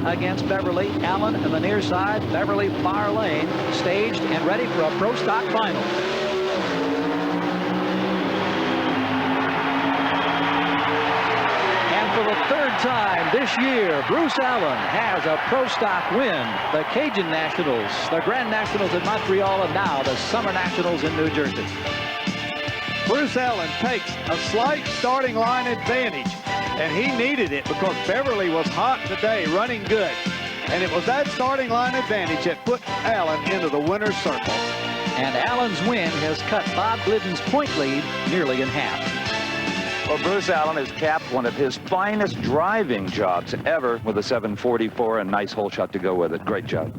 against Beverly. Allen in the near side. Beverly far lane, staged and ready for a pro stock final. And for the third time this year, Bruce Allen has a pro stock win. The Cajun Nationals, the Grand Nationals in Montreal, and now the Summer Nationals in New Jersey. Bruce Allen takes a slight starting line advantage, and he needed it because Beverly was hot today, running good. And it was that starting line advantage that put Allen into the winner's circle. And Allen's win has cut Bob Glidden's point lead nearly in half. Well, Bruce Allen has capped one of his finest driving jobs ever with a 744 and nice hole shot to go with it. Great job.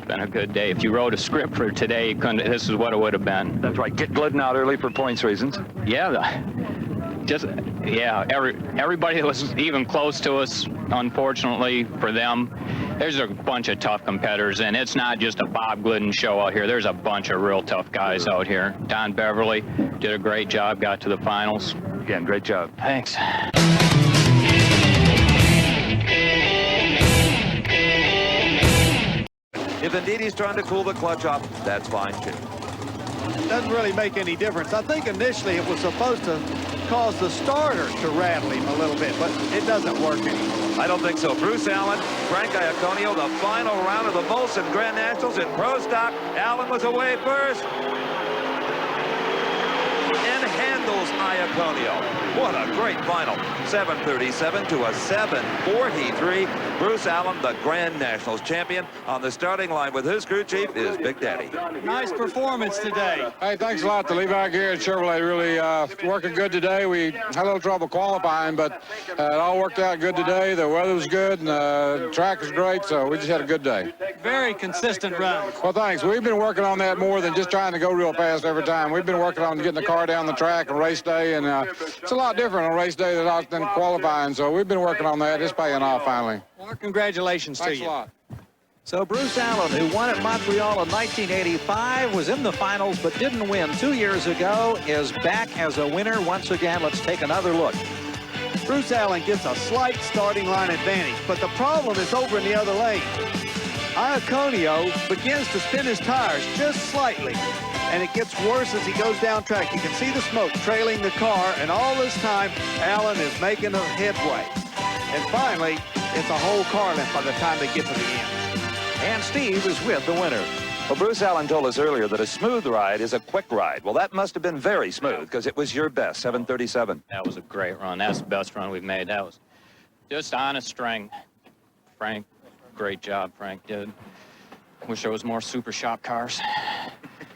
Been a good day. If you wrote a script for today, this is what it would have been. That's right. Get Glidden out early for points reasons. Yeah, everybody that was even close to us, unfortunately for them, there's a bunch of tough competitors, and it's not just a Bob Glidden show out here. There's a bunch of real tough guys out here. Don Beverly did a great job, got to the finals. Again, great job. Thanks. If indeed he's trying to cool the clutch off, that's fine too. It doesn't really make any difference. I think initially it was supposed to cause the starter to rattle him a little bit, but it doesn't work anymore. I don't think so. Bruce Allen, Frank Iaconio, the final round of the Molson Grand Nationals in pro stock. Allen was away first. And handles Iaconio. What a great final. 737 to a 743. Bruce Allen, the Grand Nationals champion, on the starting line with his crew chief is Big Daddy. Nice performance today. Hey, thanks a lot to Levi here at Chevrolet. Really working good today. We had a little trouble qualifying, but it all worked out good today. The weather was good, and the track was great, so we just had a good day. Very consistent run. Well, thanks. We've been working on that more than just trying to go real fast every time. We've been working on getting the car down the track on race day, and it's a lot different on race day than qualifying, so we've been working on that. It's paying off finally. Well, congratulations to you. Thanks a lot. So Bruce Allen, who won at Montreal in 1985, was in the finals but didn't win 2 years ago, is back as a winner once again. Let's take another look. Bruce Allen gets a slight starting line advantage, but the problem is over in the other lane. Iaconio begins to spin his tires just slightly, and it gets worse as he goes down track. You can see the smoke trailing the car, and all this time, Allen is making a headway. And finally, it's a whole car length by the time they get to the end. And Steve is with the winner. Well, Bruce Allen told us earlier that a smooth ride is a quick ride. Well, that must have been very smooth because it was your best, 737. That was a great run. That's the best run we've made. That was just on a string. Frank, great job, Frank did. Wish there was more super shop cars.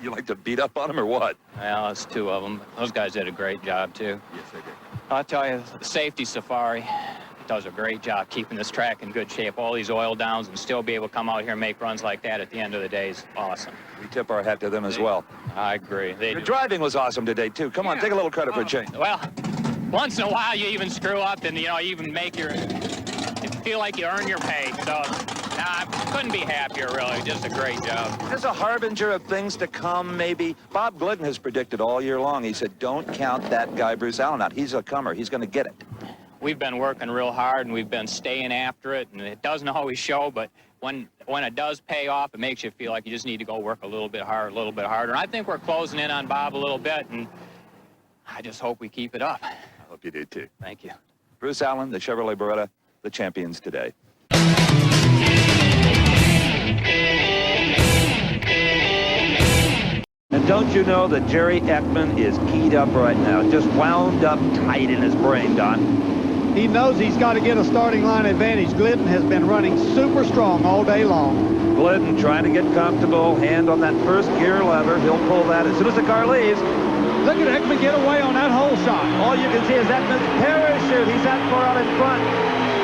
You like to beat up on them or what? Well, it's two of them. Those guys did a great job, too. Yes, they did. I'll tell you, the safety safari does a great job keeping this track in good shape. All these oil downs and still be able to come out here and make runs like that at the end of the day is awesome. We tip our hat to them as well. I agree. Your driving was awesome today, too. Come on, take a little credit for a change. Well, once in a while you even screw up and, you even make you feel like you earn your pay. So, I couldn't be happier, really. Just a great job. As a harbinger of things to come, maybe. Bob Glidden has predicted all year long. He said, don't count that guy Bruce Allen out. He's a comer. He's going to get it. We've been working real hard, and we've been staying after it, and it doesn't always show, but when it does pay off, it makes you feel like you just need to go work a little bit harder. And I think we're closing in on Bob a little bit, and I just hope we keep it up. I hope you do, too. Thank you. Bruce Allen, the Chevrolet Beretta, the champions today. And don't you know that Jerry Ekman is keyed up right now, just wound up tight in his brain, Don? He knows he's got to get a starting line advantage. Glidden has been running super strong all day long. Glidden trying to get comfortable, hand on that first gear lever. He'll pull that as soon as the car leaves. Look at Ekman get away on that hole shot. All you can see is Ekman's parachute. He's that far out in front.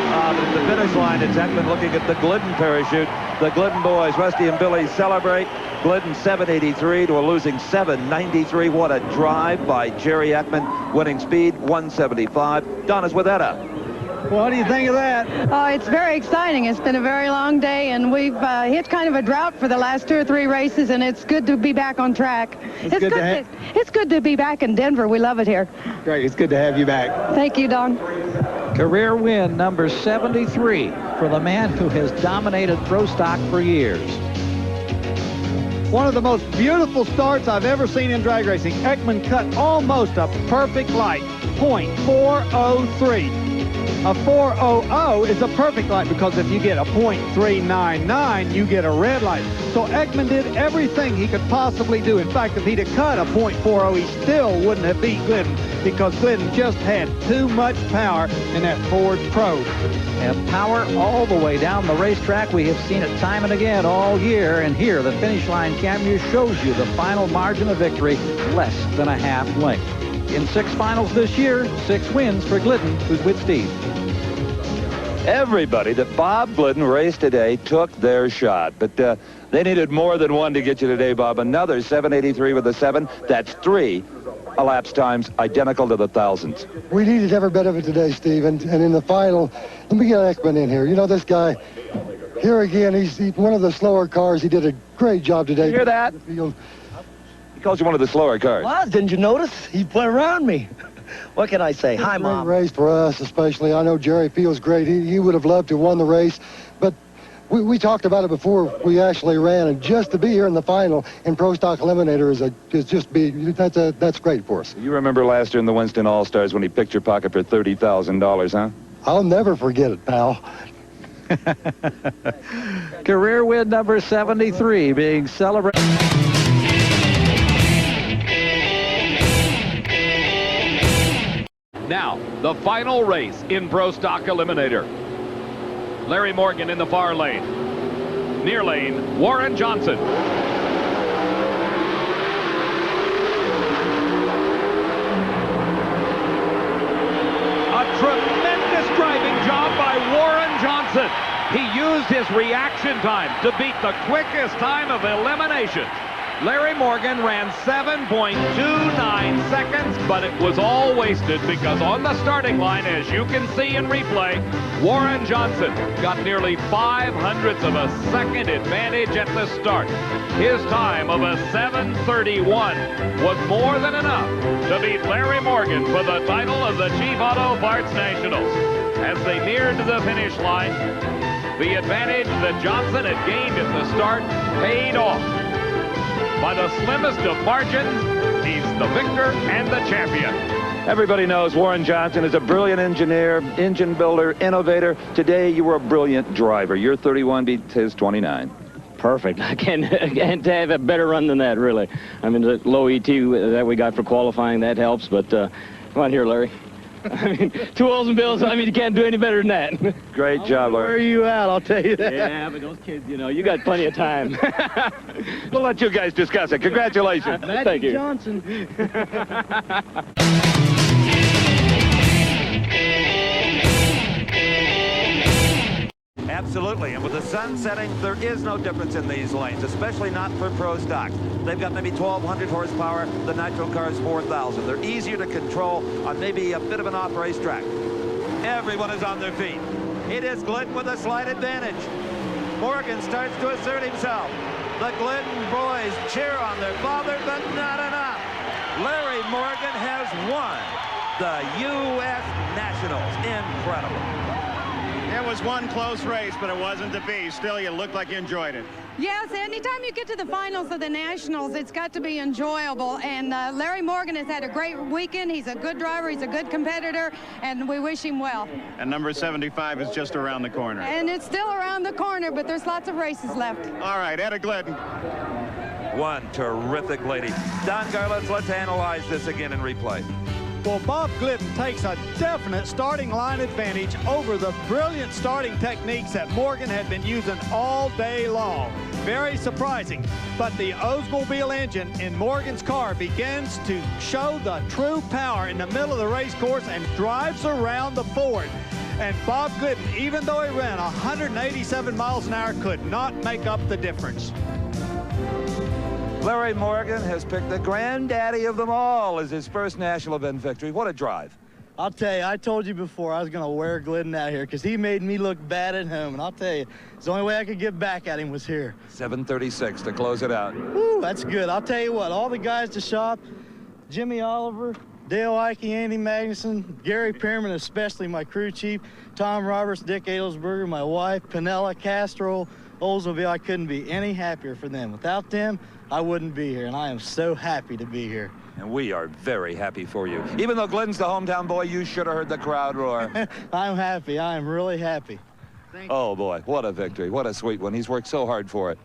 But at the finish line, it's Ekman looking at the Glidden parachute. The Glidden boys, Rusty and Billy, celebrate. Glidden 783 to a losing 793. What a drive by Jerry Ekman, winning speed 175. Donna's with Etta. What do you think of that? Oh, it's very exciting. It's been a very long day, and we've hit kind of a drought for the last 2 or 3 races, and it's good to be back on track. It's good to be back in Denver. We love it here. Great. It's good to have you back. Thank you, Don. Career win number 73 for the man who has dominated pro stock for years. One of the most beautiful starts I've ever seen in drag racing. Ekman cut almost a perfect light, .403. A 400 is a perfect light because if you get a .399, you get a red light. So Ekman did everything he could possibly do. In fact, if he'd have cut a .40, he still wouldn't have beat Glidden because Glidden just had too much power in that Ford Pro. And power all the way down the racetrack. We have seen it time and again all year. And here, the finish line camera shows you the final margin of victory, less than a half length. In 6 finals this year, 6 wins for Glidden, who's with Steve. Everybody that Bob Glidden raced today took their shot, but they needed more than one to get you today, Bob. Another 783 with a 7. That's 3 elapsed times identical to the thousands. We needed every bit of it today, Steve, and in the final, let me get Ekman in here. You know, this guy, here again, he's one of the slower cars. He did a great job today. You hear that? He calls you one of the slower cars. Well, didn't you notice? He went around me. What can I say? Hi, Mom. Great race for us, especially. I know Jerry feels great. He would have loved to have won the race, but we talked about it before we actually ran, and just to be here in the final in Pro Stock Eliminator that's great for us. You remember last year in the Winston All-Stars when he picked your pocket for $30,000, huh? I'll never forget it, pal. Career win number 73 being celebrated. Now, the final race in Pro Stock Eliminator. Larry Morgan in the far lane. Near lane, Warren Johnson. A tremendous driving job by Warren Johnson. He used his reaction time to beat the quickest time of elimination. Larry Morgan ran 7.29 seconds, but it was all wasted because on the starting line, as you can see in replay, Warren Johnson got nearly 0.05 of a second advantage at the start. His time of a 7:31 was more than enough to beat Larry Morgan for the title of the Chief Auto Parts Nationals. As they neared the finish line, the advantage that Johnson had gained at the start paid off. By the slimmest of margins, he's the victor and the champion. Everybody knows Warren Johnson is a brilliant engineer, engine builder, innovator. Today, you were a brilliant driver. Your 31 beat his 29. Perfect. I can't have a better run than that, really. I mean, the low ET that we got for qualifying, that helps. But come on here, Larry. I mean, 2 Oldsmobiles, I mean, you can't do any better than that. Great job, Larry. Where are you at? I'll tell you that. Yeah, but those kids, you know, you got plenty of time. We'll let you guys discuss it. Congratulations. Thank you. Johnson. Absolutely, and with the sun setting, there is no difference in these lanes, especially not for Pro Stock. They've got maybe 1,200 horsepower, the Nitro car's 4,000. They're easier to control on maybe a bit of an off-race track. Everyone is on their feet. It is Glidden with a slight advantage. Morgan starts to assert himself. The Glidden boys cheer on their father, but not enough. Larry Morgan has won the U.S. Nationals. Incredible. It was one close race, but it wasn't to be. Still, you looked like you enjoyed it. Yes, anytime you get to the finals of the Nationals, it's got to be enjoyable. And Larry Morgan has had a great weekend. He's a good driver. He's a good competitor, and we wish him well. And number 75 is just around the corner. And it's still around the corner, but there's lots of races left. All right, Etta Glidden. One terrific lady. Don Garlitz, let's analyze this again in replay. Well, Bob Glidden takes a definite starting line advantage over the brilliant starting techniques that Morgan had been using all day long. Very surprising, but the Oldsmobile engine in Morgan's car begins to show the true power in the middle of the race course and drives around the Ford. And Bob Glidden, even though he ran 187 miles an hour, could not make up the difference. Larry Morgan has picked the granddaddy of them all as his first national event victory. What a drive. I'll tell you, I told you before I was going to wear Glidden out here because he made me look bad at home. And I'll tell you, it's the only way I could get back at him was here. 7:36 to close it out. Woo, that's good. I'll tell you what, all the guys at the shop, Jimmy Oliver, Dale Ike, Andy Magnuson, Gary Pearman, especially my crew chief, Tom Roberts, Dick Adelsberger, my wife, Pinella, Castro, Oldsmobile. I couldn't be any happier for them. Without them, I wouldn't be here, and I am so happy to be here. And we are very happy for you. Even though Glidden's the hometown boy, you should have heard the crowd roar. I'm happy. I am really happy. Oh, boy, what a victory. What a sweet one. He's worked so hard for it.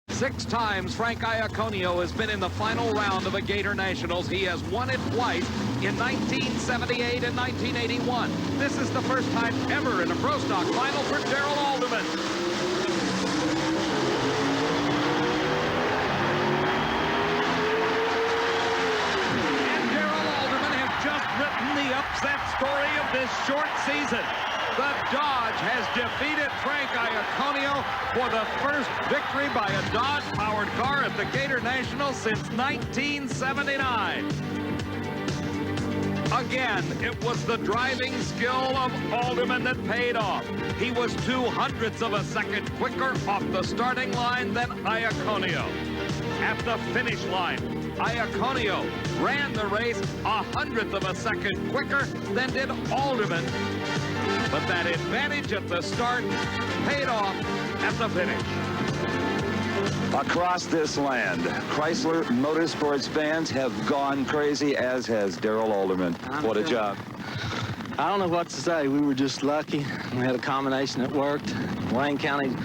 6 times Frank Iaconio has been in the final round of a Gator Nationals. He has won it twice in 1978 and 1981. This is the first time ever in a Pro Stock final for Darrell Alderman. And Darrell Alderman has just written the upset story of this short season. The Dodge has defeated Frank Iaconio for the first victory by a Dodge-powered car at the Gator Nationals since 1979. Again, it was the driving skill of Alderman that paid off. He was 0.02 of a second quicker off the starting line than Iaconio. At the finish line, Iaconio ran the race 0.01 of a second quicker than did Alderman. But that advantage at the start paid off at the finish. Across this land, Chrysler Motorsports fans have gone crazy, as has Darrell Alderman. What a job. I don't know what to say. We were just lucky. We had a combination that worked. Wayne County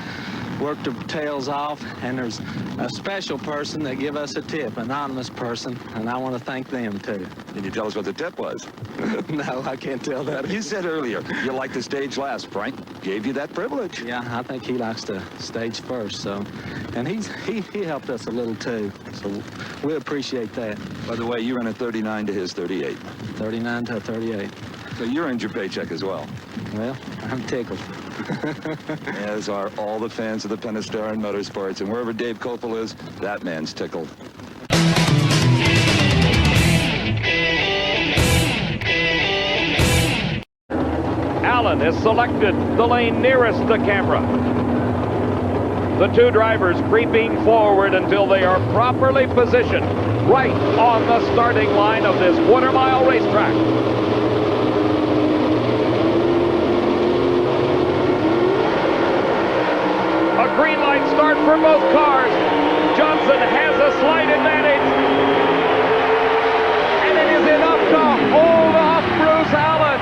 worked their tails off, and there's a special person that give us a tip, anonymous person, and I want to thank them too. Can you tell us what the tip was? No, I can't tell that. You said earlier you like to stage last. Frank gave you that privilege. Yeah, I think he likes to stage first, so, and he helped us a little too, so we appreciate that. By the way, you ran a 39 to his 38. 39 to 38. So you earned your paycheck as well. Well, I'm tickled. As are all the fans of the Pentastar and Motorsports, and wherever Dave Kopel is, that man's tickled. Allen has selected the lane nearest the camera. The 2 drivers creeping forward until they are properly positioned right on the starting line of this quarter-mile racetrack. A green light start for both cars. Johnson has a slight advantage. And it is enough to hold off Bruce Allen.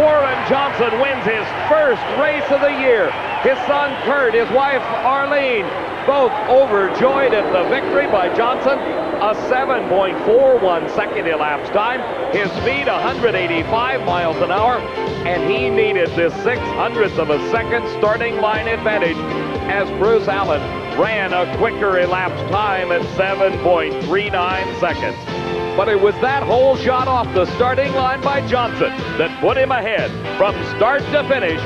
Warren Johnson wins his first race of the year. His son Kurt, his wife Arlene, both overjoyed at the victory by Johnson. A 7.41 second elapsed time. His speed 185 miles an hour. And he needed this 0.06 of a second starting line advantage as Bruce Allen ran a quicker elapsed time at 7.39 seconds. But it was that whole shot off the starting line by Johnson that put him ahead from start to finish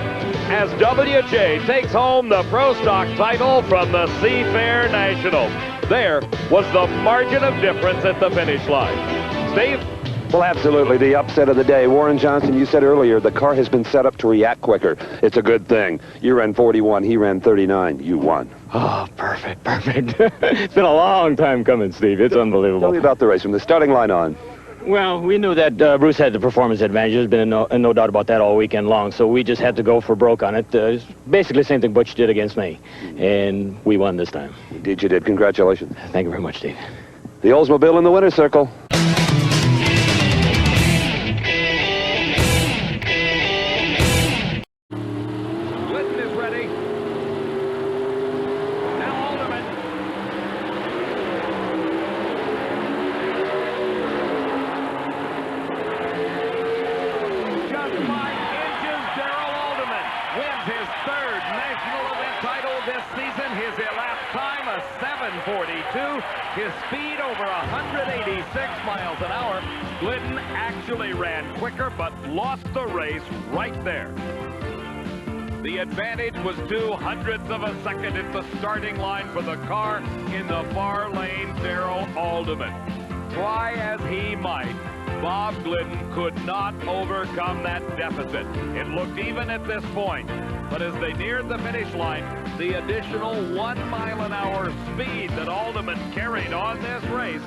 as WJ takes home the Pro Stock title from the Seafair Nationals. There was the margin of difference at the finish line. Steve? Well, absolutely. The upset of the day. Warren Johnson, you said earlier, the car has been set up to react quicker. It's a good thing. You ran 41, he ran 39. You won. Oh, perfect. It's been a long time coming, Steve. It's unbelievable. Tell me about the race from the starting line on. Well, we knew that Bruce had the performance advantage. There's been no doubt about that all weekend long, so we just had to go for broke on it. It's basically the same thing Butch did against me, and we won this time. Indeed you did. Congratulations. Thank you very much, Steve. The Oldsmobile in the winner's circle. His speed over 186 miles an hour. Glidden actually ran quicker, but lost the race right there. The advantage was 0.02 of a second at the starting line for the car in the far lane, Darrell Alderman. Try as he might, Bob Glidden could not overcome that deficit. It looked even at this point, but as they neared the finish line, the additional 1 mile an hour sheer speed that Alderman carried on this race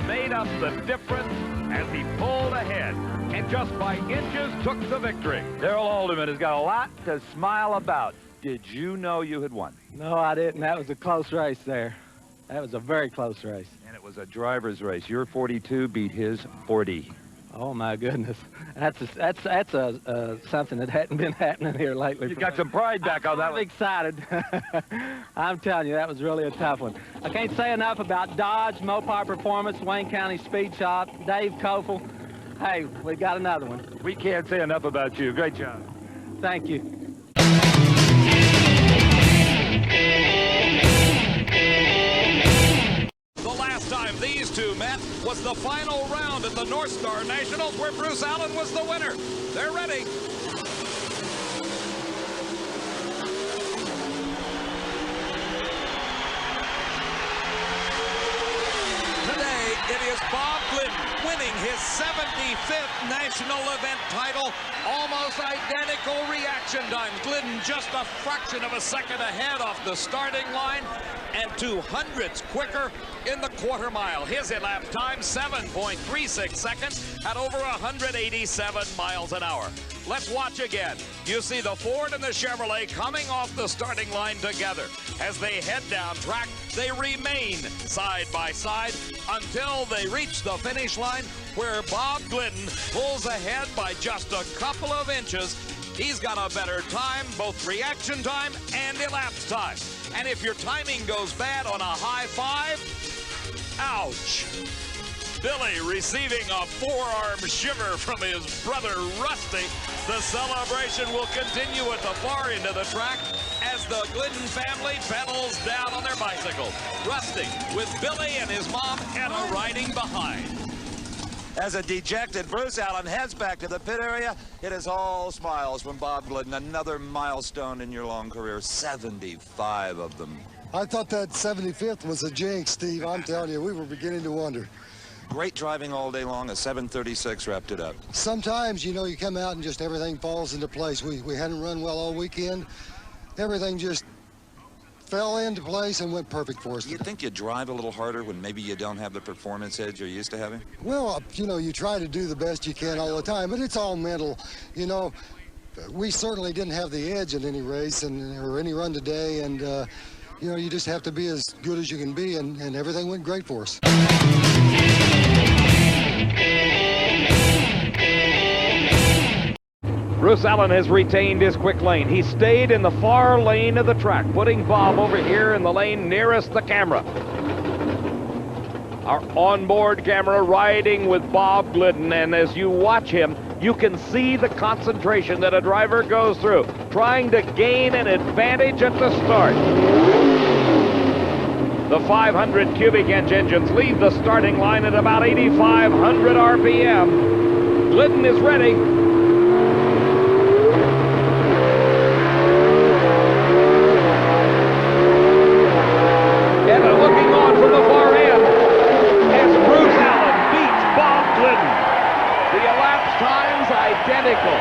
made up the difference as he pulled ahead and just by inches took the victory. Darrell Alderman has got a lot to smile about. Did you know you had won? No, I didn't. That was a close race there. That was a very close race. And it was a driver's race. Your 42 beat his 40. Oh my goodness, that's something that hadn't been happening here lately. You got some pride back on that one. I'm excited. I'm telling you, that was really a tough one. I can't say enough about Dodge, Mopar Performance, Wayne County Speed Shop, Dave Kofel. Hey, we got another one. We can't say enough about you. Great job. Thank you. Time these two met was the final round at the North Star Nationals where Bruce Allen was the winner. They're ready. Today it is Bob Glidden winning his 75th national event title. Almost identical reaction times. Glidden just a fraction of a second ahead off the starting line and 2/100ths quicker in the quarter mile. His elapsed time 7.36 seconds at over 187 miles an hour. Let's watch again. You see the Ford and the Chevrolet coming off the starting line together. As they head down track, they remain side by side until they reach the finish line where Bob Glidden pulls ahead by just a couple of inches. He's got a better time, both reaction time and elapsed time. And if your timing goes bad on a high five, ouch. Billy receiving a forearm shiver from his brother Rusty. The celebration will continue at the far end of the track as the Glidden family pedals down on their bicycles. Rusty with Billy and his mom Etta riding behind. As a dejected Bruce Allen heads back to the pit area, it is all smiles from Bob Glidden. Another milestone in your long career, 75 of them. I thought that 75th was a jinx, Steve. I'm telling you, we were beginning to wonder. Great driving all day long. A 7:36 wrapped it up. Sometimes, you know, you come out and just everything falls into place. We hadn't run well all weekend. Everything just fell into place and went perfect for us. You think you drive a little harder when maybe you don't have the performance edge you're used to having? Well, you know, you try to do the best you can all the time, but it's all mental. You know, we certainly didn't have the edge in any race or any run today, and you know, you just have to be as good as you can be, and everything went great for us. Bruce Allen has retained his quick lane. He stayed in the far lane of the track, putting Bob over here in the lane nearest the camera. Our onboard camera riding with Bob Glidden, and as you watch him, you can see the concentration that a driver goes through, trying to gain an advantage at the start. The 500 cubic inch engines leave the starting line at about 8,500 RPM. Glidden is ready. Looking on from the far end as Bruce Allen beats Bob Glidden. The elapsed times identical.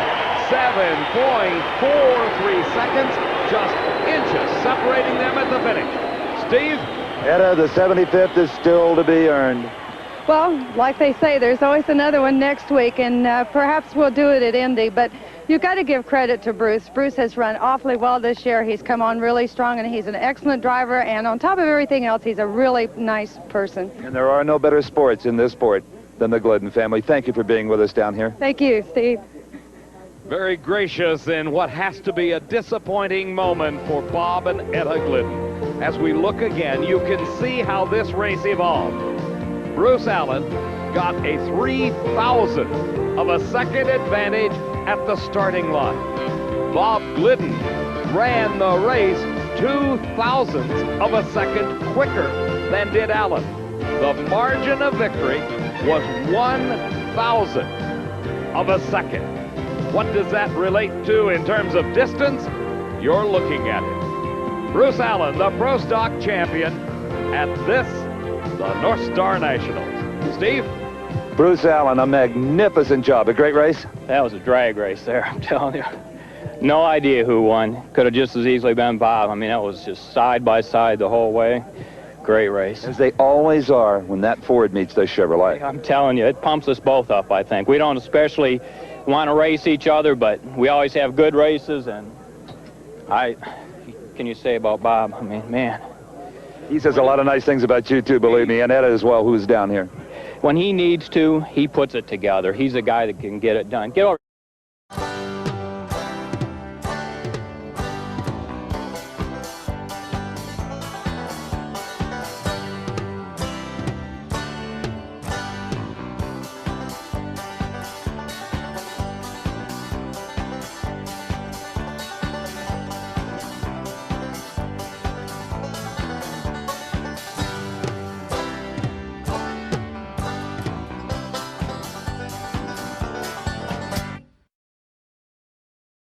7.43 seconds, just inches separating them at the finish. Steve? Etta, the 75th is still to be earned. Well, like they say, there's always another one next week, and perhaps we'll do it at Indy, but you've got to give credit to Bruce. Bruce has run awfully well this year. He's come on really strong, and he's an excellent driver, and on top of everything else, he's a really nice person. And there are no better sports in this sport than the Glidden family. Thank you for being with us down here. Thank you, Steve. Very gracious in what has to be a disappointing moment for Bob and Etta Glidden. As we look again, you can see how this race evolved. Bruce Allen got a 3,000th of a second advantage at the starting line. Bob Glidden ran the race 2,000ths of a second quicker than did Allen. The margin of victory was 1,000th of a second. What does that relate to in terms of distance? You're looking at it. Bruce Allen, the Pro Stock champion at this, the North Star Nationals. Steve? Bruce Allen, a magnificent job. A great race? That was a drag race there, I'm telling you. No idea who won. Could have just as easily been Bob. I mean, that was just side by side the whole way. Great race. As they always are when that Ford meets the Chevrolet. I'm telling you, it pumps us both up, I think. We don't especially want to race each other, but we always have good races, and can you say about Bob? I mean, man. He says a lot of nice things about you, too, believe me, and Etta as well, who's down here. When he needs to, he puts it together. He's a guy that can get it done. Get over.